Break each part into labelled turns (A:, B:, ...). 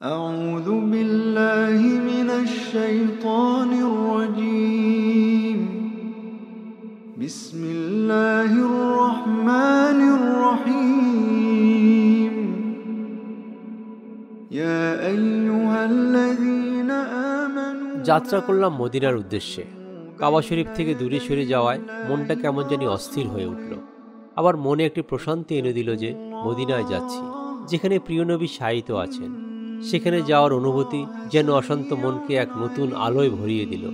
A: أعوذ بالله من الشيطان الرجيم بسم الله الرحمن الرحيم يا أيها الذين آمنوا
B: যাত্রা করলাম মদিনার উদ্দেশ্যে। কাবা শরীফ থেকে দূরে সরে যাওয়ায় মনটা কেমন জানি অস্থির হয়ে উঠল। আবার মনে একটি প্রশান্তি এনে দিল যে মদিনায় যাচ্ছি, যেখানে প্রিয় নবী শায়িত আছেন। সেখানে যাওয়ার অনুভূতি যেন অশান্ত মনকে এক নতুন আলোয় ভরিয়ে দিল।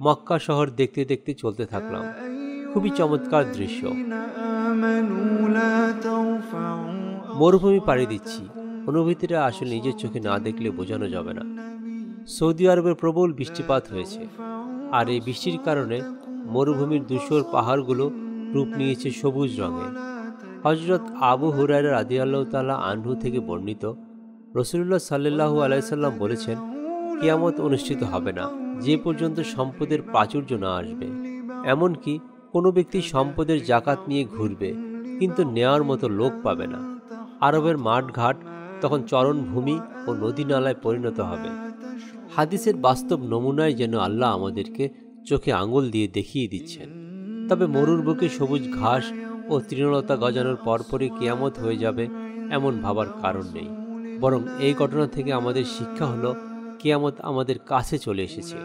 B: মক্কা শহর দেখতে দেখতে চলতে থাকলাম। খুবই চমৎকার দৃশ্য। মরুভূমি পাড়ি দিচ্ছি। অনুভূতিটা আসলে নিজের চোখে না দেখলে বোঝানো যাবে না। সৌদি আরবের প্রবল বৃষ্টিপাত হয়েছে, আর এই বৃষ্টির কারণে মরুভূমির ধূসর পাহাড়গুলো রূপ নিয়েছে সবুজ রঙে। হযরত আবু হুরায়রা রাদিয়াল্লাহু তাআলা আনহু থেকে বর্ণিত, রাসূলুল্লাহ সাল্লাল্লাহু আলাইহি সাল্লাম বলেছেন, কিয়ামত অনুষ্ঠিত হবে না যে পর্যন্ত সম্পদের প্রাচুর্য না আসবে। এমনকি কোনো ব্যক্তি সম্পদের জাকাত নিয়ে ঘুরবে, কিন্তু নেওয়ার মতো লোক পাবে না। আরবের মাঠঘাট তখন চরণভূমি ও নদী নালায় পরিণত হবে। হাদিসের বাস্তব নমুনায় যেন আল্লাহ আমাদেরকে চোখে আঙুল দিয়ে দেখিয়ে দিচ্ছেন। তবে মরুর বুকে সবুজ ঘাস ও তৃণলতা গজানোর পরপরই কিয়ামত হয়ে যাবে এমন ভাবার কারণ নেই। বরং এই ঘটনা থেকে আমাদের শিক্ষা হলো, কিয়ামত আমাদের কাছে চলে এসেছে।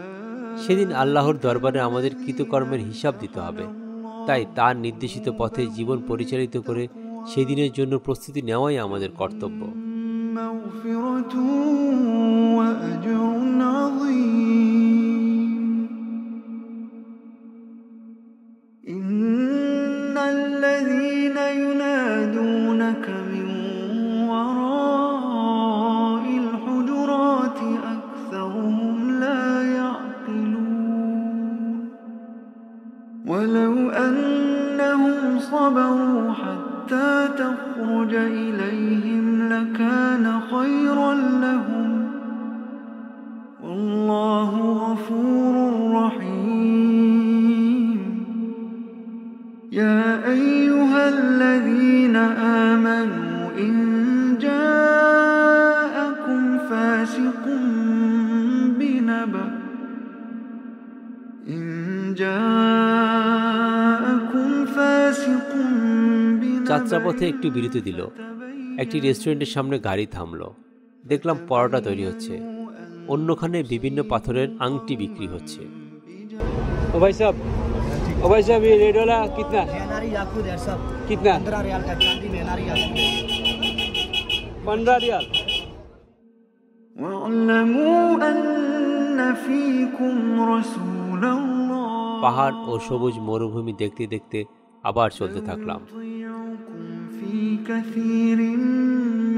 B: সেদিন আল্লাহর দরবারে আমাদের কৃতকর্মের হিসাব দিতে হবে। তাই তার নির্দেশিত পথে জীবন পরিচালিত করে সেদিনের জন্য প্রস্তুতি নেওয়াই আমাদের কর্তব্য।
A: ولو أنهم صبروا حتى تخرج إليهم لكان خيرا لهم والله غفور رحيم يا أيها الذين آمنوا إن جاءكم فاسق بنبأ
B: যাত্রাপথে একটু বিরতি দিল। একটি রেস্টুরেন্টের সামনে গাড়ি থামলো। দেখলাম পরোটা তৈরি হচ্ছে, অন্যখানে বিভিন্ন পাথরের আংটি বিক্রি হচ্ছে। ও ভাই সাহেব, ও ভাই সাহেব, ये रेड वाला कितना? कितना?
C: 15 रियाल का चांदी में नारी
B: 15 रियाल।
A: واعلموا أن فيكم رسول الله
B: পাহাড় ও সবুজ মরুভূমি দেখতে দেখতে আবার চলতে থাকলাম।
A: في كثير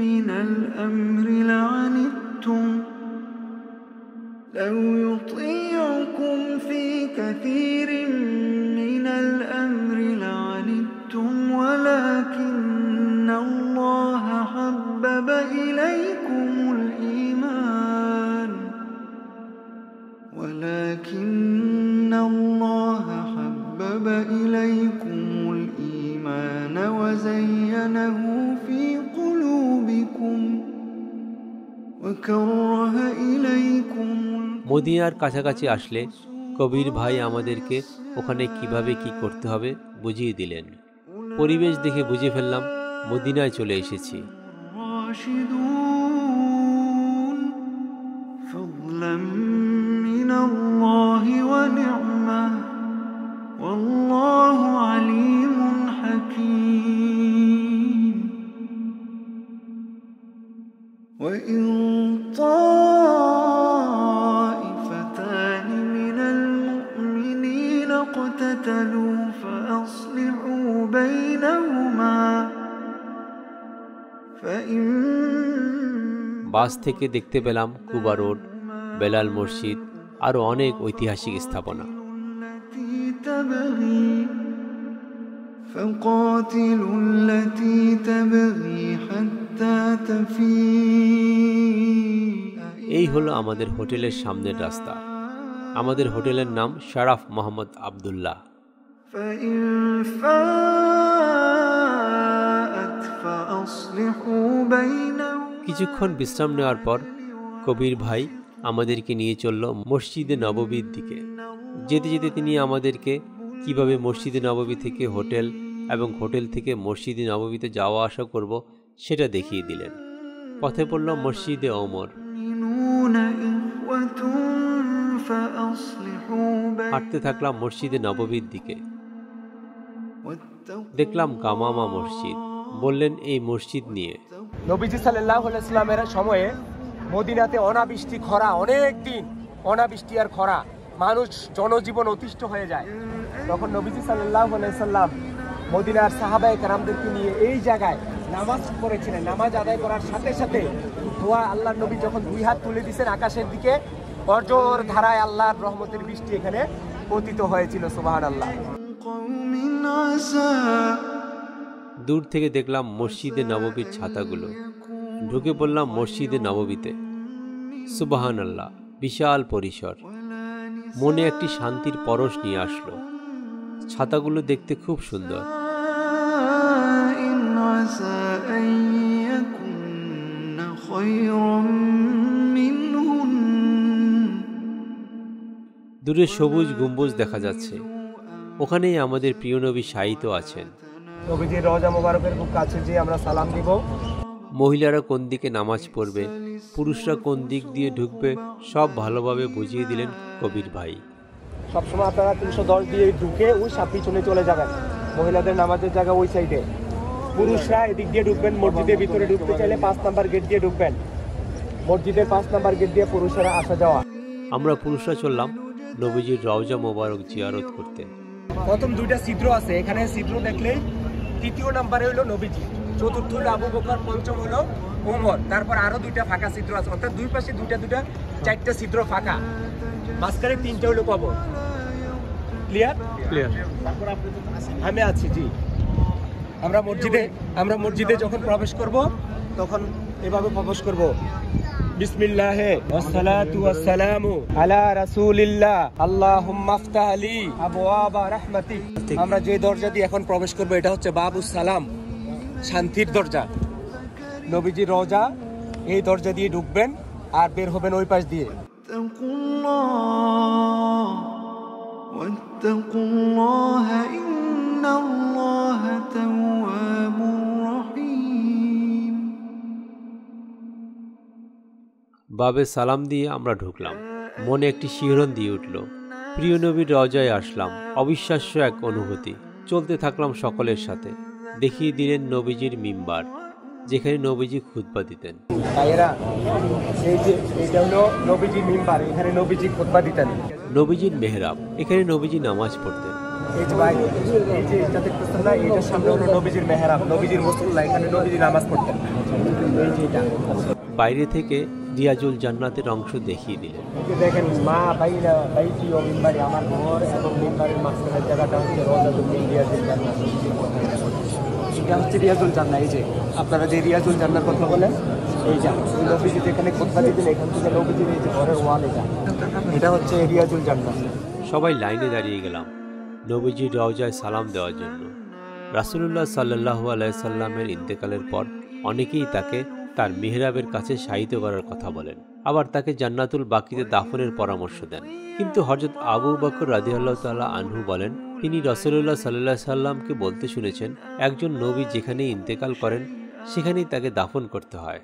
A: من الأمر لعنتم لو يطيعكم في كثير من الأمر لعنتم ولكن الله حبب إليكم الإيمان وزينه في قلوبكم وكره إليكم
B: মদিনার কাছাকাছি আসলে কবির ভাই আমাদেরকে ওখানে কিভাবে কি করতে হবে বুঝিয়ে দিলেন। পরিবেশ দেখে বুঝে ফেললাম মদিনায় চলে এসেছি।
A: وإن طائفتان من المؤمنين اقتتلوا فأصلحوا بينهما فإن
B: বাস থেকে দেখতে পেলাম কুবা রোড, বেলাল মসজিদ, আরো অনেক ঐতিহাসিক স্থাপনা।
A: فقاتلوا التي تبغي حتى تفيء
B: এই হলো আমাদের হোটেলের সামনের রাস্তা। আমাদের হোটেলের নাম শরাফ মোহাম্মদ আব্দুল্লাহ।
A: فإن فاءت فأصلحوا بينهم
B: কিছুক্ষণ বিশ্রাম নেওয়ার পর কবির ভাই আমাদেরকে নিয়ে চলল মসজিদে নববীর দিকে। যেতে যেতে তিনি আমাদেরকে কিভাবে মসজিদে নববী থেকে হোটেল এবং হোটেল থেকে মসজিদে নববীতে যাওয়া আসা করব সেটা দেখিয়ে দিলেন। পথে পড়ল মসজিদে ওমর। হাঁটতে থাকলাম মসজিদে নববীর দিকে। দেখলাম গামামা মসজিদ। বললেন এই মসজিদ নিয়ে।
C: নবীজি সাল্লাল্লাহু আলাইহি সাল্লামের সময়ে মদিনাতে অনাবৃষ্টি খরা, অনেক দিন অনাবৃষ্টি আর খরা, মানুষ জনজীবন অতিষ্ঠ হয়ে যায়। তখন নবীজি সাল্লাল্লাহু আলাইহি সাল্লাম মদিনার সাহাবায়ে কেরামদেরকে নিয়ে এই জায়গায় নামাজ পড়েছিলেন। নামাজ আদায় করার সাথে সাথে দোয়া, আল্লাহর নবী যখন দুই হাত তুলে দিয়েছেন আকাশের দিকে, অজর ধারায় আল্লাহর রহমতের বৃষ্টি এখানে পতিত হয়েছিল। সুবহানাল্লাহ।
B: দূর থেকে দেখলাম মসজিদে নববীর ছাতাগুলো। ঢুকে পড়লাম মসজিদে নববীতে। সুবহানাল্লাহ, বিশাল পরিসর। মনে একটি শান্তির পরশ নিয়ে আসলো। ছাতাগুলো দেখতে খুব সুন্দর। দূরে সবুজ গম্বুজ দেখা যাচ্ছে। ওখানেই আমাদের প্রিয় নবী শায়িত আছেন।
C: নবীজির রওজা মোবারকের খুব কাছে যে আমরা সালাম দিব।
B: মহিলারা কোন দিকে নামাজ পড়বে, পুরুষরা কোন দিক দিয়ে ঢুকবে, সব ভালোভাবে বুঝিয়ে দিলেন কবির ভাই।
C: সবসময় আপনারা 310 দিয়ে ঢুকে ওই পিছনে চলে যাবেন। মহিলাদের নামাজের জায়গা ওই সাইডে, পুরুষরা এদিক দিয়ে ঢুকবেন। মসজিদের ভিতরে ঢুকতে চাইলে 5 নাম্বার গেট দিয়ে ঢুকবেন। মসজিদের 5 নাম্বার গেট দিয়ে পুরুষেরা আসা যাওয়া।
B: আমরা পুরুষরা চললাম নবীজির রওজা মোবারক জিয়ারত করতে।
C: প্রথম 2টা ছিদ্র আছে, এখানে ছিদ্র দেখলেই 3য় নাম্বারে হলো নবীজি, 4র্থ হলো আবু বকর, 5ম হলো ওমর, তারপর আরো 2টা ফাঁকা ছিদ্র আছে। অর্থাৎ দুই পাশে 2টা 4টা ছিদ্র ফাঁকা, মাঝখানে 3টা হলো কবর। ক্লিয়ার? তারপর আমি আছি জি। আমরা মসজিদে যখন প্রবেশ করব তখন এভাবে প্রবেশ করব, বিসমিল্লাহে ওয়াসসালাতু ওয়াসসালামু আলা রাসূলিল্লাহ আল্লাহুম্মা আফতাহ লি আবওয়াবা রাহমাতিক। আমরা যে দরজা দিয়ে এখন প্রবেশ করব এটা হচ্ছে বাবুস সালাম, শান্তির দরজা। নবীজির রওজা, এই দরজা দিয়ে ঢুকবেন আর বের হবেন ওই পাশ দিয়ে।
A: ওয়াত্তাকুল্লাহ ইন্নাল্লাহ তাওয়াবুর রহিম।
B: বাবে সালাম দিয়ে আমরা ঢুকলাম। মনে একটি শিহরণ দিয়ে উঠল। প্রিয় নবীর রওজায় আসলাম। অবিশ্বাস্য এক অনুভূতি। চলতে থাকলাম সকলের সাথে। দেখিয়ে দিলেন নবীজির মিম্বার, যেখানে নবীজি খুতবা দিতেন।
C: ভাইয়েরা, এইটা হলো নবীজির মিম্বার, এখানে নবীজি খুতবা দিতেন।
B: নবীজির মেহরাব, এখানে নবীজি নামাজ পড়তেন।
C: এই যে ভাই, এই যে এটা দেখতেছেন না, এটার সামনে হলো নবীজির মেহরাব, নবীজির মুসল্লা, এখানে নবীজি নামাজ পড়তেন। এই যে এটা
B: বাইরে থেকে রিয়াজুল জান্নাতের অংশ দেখিয়ে দিলেন।
C: দেখেন মা বাইরা বাইটি ও মিম্বারে, আমার ঘর এবং মিম্বারের মাঝখানের জায়গাটা হচ্ছে রওজাতুল রিয়াজুল জান্নাত। এটা হচ্ছে রিয়াজুল জান্নাত। এই যে আপনারা যে রিয়াজুল জান্নার কথা বলেন, এই যে নবীজি যেখানে খুতবা দিতেন, এখান থেকে নবীজির এই যে ঘরের ওয়াল, এটা হচ্ছে রিয়াজুল জান্নাত।
B: সবাই লাইনে দাঁড়িয়ে গেলাম নবীজির রওজায় সালাম দেওয়ার জন্য। রাসূলুল্লাহ সাল্লাল্লাহু আলাইহি সাল্লামের ইন্তেকালের পর অনেকেই তাকে তার মিহরাবের কাছে শায়িত করার কথা বলেন, আবার তাকে জান্নাতুল বাকিতে দাফনের পরামর্শ দেন। কিন্তু হযরত আবু বকর রাদিয়াল্লাহু তাআলা আনহু বলেন, তিনি রাসূলুল্লাহ সাল্লাল্লাহু আলাইহি সাল্লামকে বলতে শুনেছেন, একজন নবী যেখানেই ইন্তেকাল করেন সেখানেই তাকে দাফন করতে হয়।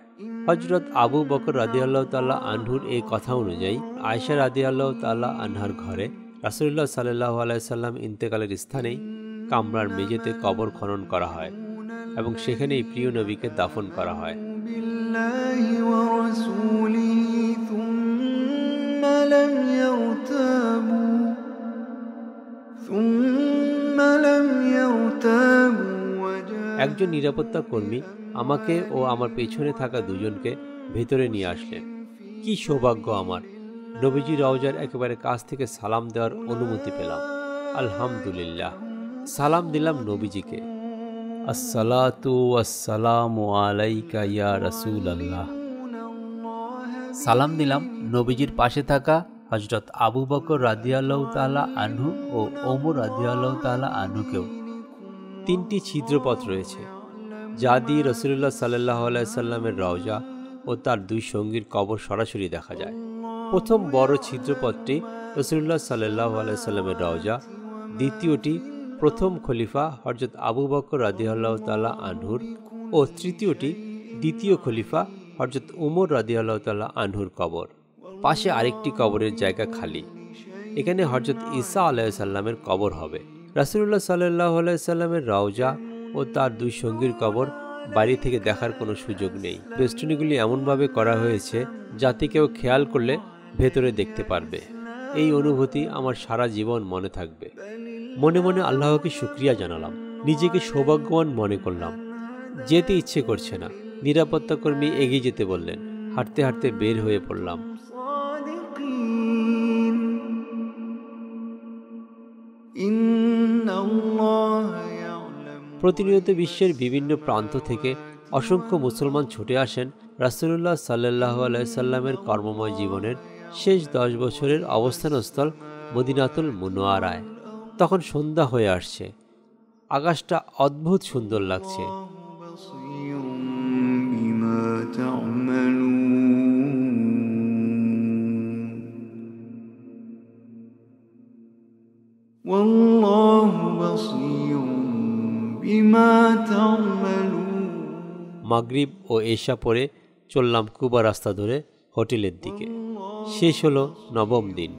B: হযরত আবু বকর রাদিয়াল্লাহু তাআলা আনহুর এই কথা অনুযায়ী আয়েশা রাদিয়াল্লাহু তাআলা আনহার ঘরে রাসূলুল্লাহ সাল্লাল্লাহু আলাইহি সাল্লাম ইন্তেকালের স্থানেই কামরার মেঝেতে কবর খনন করা হয় এবং সেখানেই প্রিয় নবীকে দাফন করা হয়। একজন নিরাপত্তা কর্মী আমাকে ও আমার পেছনে থাকা দুজনকে ভেতরে নিয়ে আসলেন। কি সৌভাগ্য আমার! নবীজি রওজার একেবারে কাছ থেকে সালাম দেওয়ার অনুমতি পেলাম। আলহামদুলিল্লাহ। সালাম দিলাম নবীজিকে। আসসালাতু ওয়াসসালামু আলাইকা ইয়া রাসূলুল্লাহ। সালাম দিলাম নবীজির পাশে থাকা হযরত আবু বকর রাদিয়াল্লাহু তাআলা আনহু ও ওমর রাদিয়াল্লাহু তাআলা আনহুকেও। 3টি ছিদ্রপথ রয়েছে, যা দিয়ে রাসূলুল্লাহ সাল্লাল্লাহু আলাইহি সাল্লামের রওজা ও তার দুই সঙ্গীর কবর সরাসরি দেখা যায়। প্রথম বড় ছিদ্রপথটি রাসূলুল্লাহ সাল্লাল্লাহু আলাইহি সাল্লামের রওজা, দ্বিতীয়টি প্রথম খলিফা হযরত আবু বকর রাদিয়াল্লাহু তাআলা আনহুর ও তৃতীয়টি দ্বিতীয় খলিফা হযরত উমর রাদিয়াল্লাহু তাআলা আনহুর কবর। পাশে আরেকটি কবরের জায়গা খালি। এখানে হযরত ঈসা আলাইহিস সালামের কবর হবে। রাসূলুল্লাহ সাল্লাল্লাহু আলাইহি সাল্লামের রওজা ও তার দুই সঙ্গীর কবর বাইরে থেকে দেখার কোনো সুযোগ নেই। বেষ্টনীগুলি এমনভাবে করা হয়েছে যাতে কেউ খেয়াল করলে ভেতরে দেখতে পারবে। এই অনুভূতি আমার সারা জীবন মনে থাকবে। মনে মনে আল্লাহকে শুকরিয়া জানালাম, নিজেকে সৌভাগ্যবান মনে করলাম। যেতে ইচ্ছে করছে না। নিরাপত্তা কর্মী এগিয়ে যেতে বললেন। হাঁটতে হাঁটতে বের হয়ে পড়লাম। প্রতিনিয়ত বিশ্বের বিভিন্ন প্রান্ত থেকে অসংখ্য মুসলমান ছুটে আসেন রাসূলুল্লাহ সাল্লাল্লাহু আলাইহি সাল্লামের কর্মময় জীবনের শেষ 10 বছরের অবস্থানস্থল মদিনাতুল মুনওয়ারায়। তখন সন্ধ্যা হয়ে আসছে। আকাশটা অদ্ভুত সুন্দর লাগছে। মাগরিব ও এশা পরে চললাম কুবা রাস্তা ধরে হোটেলের দিকে। শেষ হলো নবম দিন।